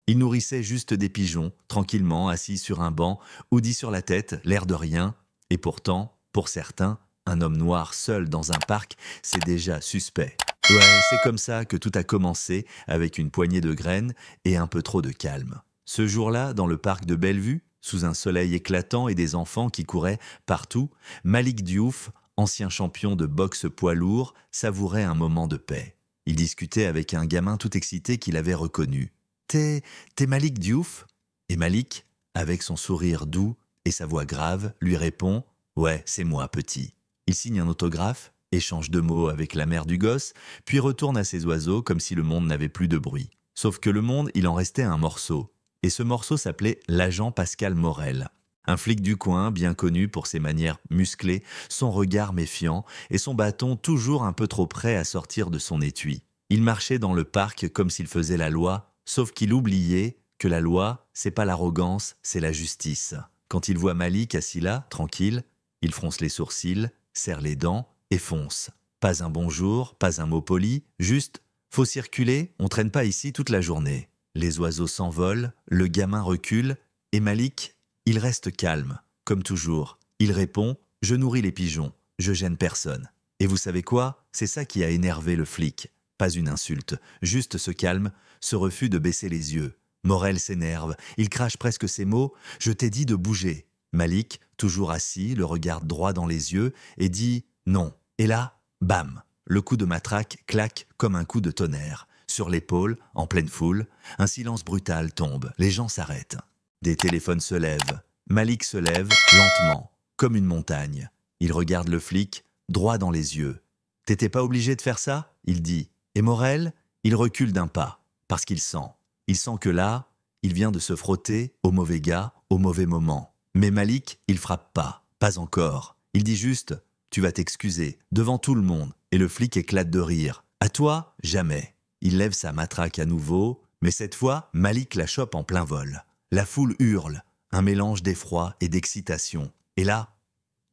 Il nourrissait juste des pigeons, tranquillement assis sur un banc, hoodie sur la tête, l'air de rien. Et pourtant, pour certains, un homme noir seul dans un parc, c'est déjà suspect. Ouais, c'est comme ça que tout a commencé, avec une poignée de graines et un peu trop de calme. Ce jour-là, dans le parc de Bellevue, sous un soleil éclatant et des enfants qui couraient partout, Malik Diouf, ancien champion de boxe poids lourd, savourait un moment de paix. Il discutait avec un gamin tout excité qu'il avait reconnu. T'es Malik Diouf? Et Malik, avec son sourire doux et sa voix grave, lui répond: Ouais, c'est moi, petit. Il signe un autographe, échange deux mots avec la mère du gosse, puis retourne à ses oiseaux comme si le monde n'avait plus de bruit. Sauf que le monde, il en restait un morceau. Et ce morceau s'appelait l'agent Pascal Morel. Un flic du coin, bien connu pour ses manières musclées, son regard méfiant et son bâton toujours un peu trop prêt à sortir de son étui. Il marchait dans le parc comme s'il faisait la loi, sauf qu'il oubliait que la loi, c'est pas l'arrogance, c'est la justice. Quand il voit Malik assis là, tranquille, il fronce les sourcils, serre les dents et fonce. Pas un bonjour, pas un mot poli, juste faut circuler, on traîne pas ici toute la journée. Les oiseaux s'envolent, le gamin recule, et Malik, il reste calme, comme toujours. Il répond: Je nourris les pigeons, je gêne personne. Et vous savez quoi? C'est ça qui a énervé le flic. Pas une insulte, juste ce calme, ce refus de baisser les yeux. Morel s'énerve, il crache presque ses mots: Je t'ai dit de bouger. Malik, toujours assis, le regarde droit dans les yeux et dit: Non. Et là, bam! Le coup de matraque claque comme un coup de tonnerre. Sur l'épaule, en pleine foule, un silence brutal tombe, les gens s'arrêtent. Des téléphones se lèvent. Malik se lève, lentement, comme une montagne. Il regarde le flic, droit dans les yeux. T'étais pas obligé de faire ça? Il dit. Et Morel, il recule d'un pas, parce qu'il sent. Il sent que là, il vient de se frotter au mauvais gars, au mauvais moment. Mais Malik, il frappe pas encore. Il dit juste: Tu vas t'excuser, devant tout le monde. Et le flic éclate de rire. À toi, jamais. Il lève sa matraque à nouveau, mais cette fois, Malik la chope en plein vol. La foule hurle, un mélange d'effroi et d'excitation. Et là,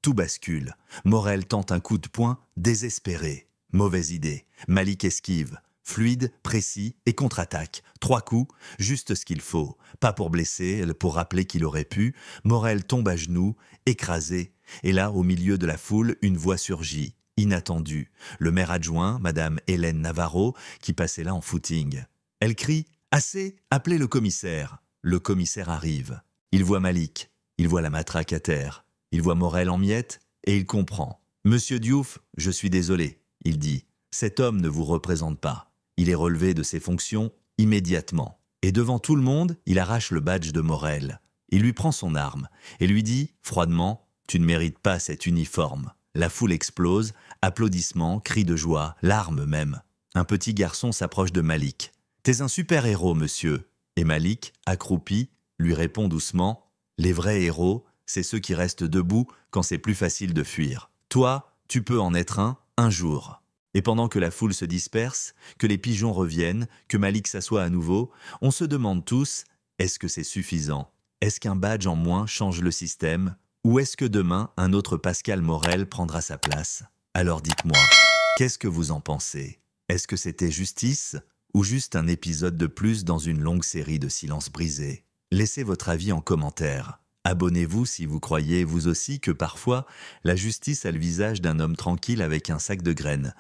tout bascule. Morel tente un coup de poing désespéré. Mauvaise idée. Malik esquive. Fluide, précis et contre-attaque. 3 coups, juste ce qu'il faut. Pas pour blesser, pour rappeler qu'il aurait pu. Morel tombe à genoux, écrasé. Et là, au milieu de la foule, une voix surgit. Inattendue. Le maire adjoint, Madame Hélène Navarro, qui passait là en footing. Elle crie: Assez, appelez le commissaire. Le commissaire arrive. Il voit Malik. Il voit la matraque à terre. Il voit Morel en miettes et il comprend. Monsieur Diouf, je suis désolé, il dit. Cet homme ne vous représente pas. Il est relevé de ses fonctions immédiatement. Et devant tout le monde, il arrache le badge de Morel. Il lui prend son arme et lui dit, froidement: Tu ne mérites pas cet uniforme. La foule explose, applaudissements, cris de joie, larmes même. Un petit garçon s'approche de Malik. T'es un super-héros, monsieur. Et Malik, accroupi, lui répond doucement: Les vrais héros, c'est ceux qui restent debout quand c'est plus facile de fuir. Toi, tu peux en être un jour. Et pendant que la foule se disperse, que les pigeons reviennent, que Malik s'assoit à nouveau, on se demande tous: est-ce que c'est suffisant? Est-ce qu'un badge en moins change le système? Ou est-ce que demain, un autre Pascal Morel prendra sa place? Alors dites-moi, qu'est-ce que vous en pensez? Est-ce que c'était justice ou juste un épisode de plus dans une longue série de silences brisés? Laissez votre avis en commentaire. Abonnez-vous si vous croyez vous aussi que parfois, la justice a le visage d'un homme tranquille avec un sac de graines.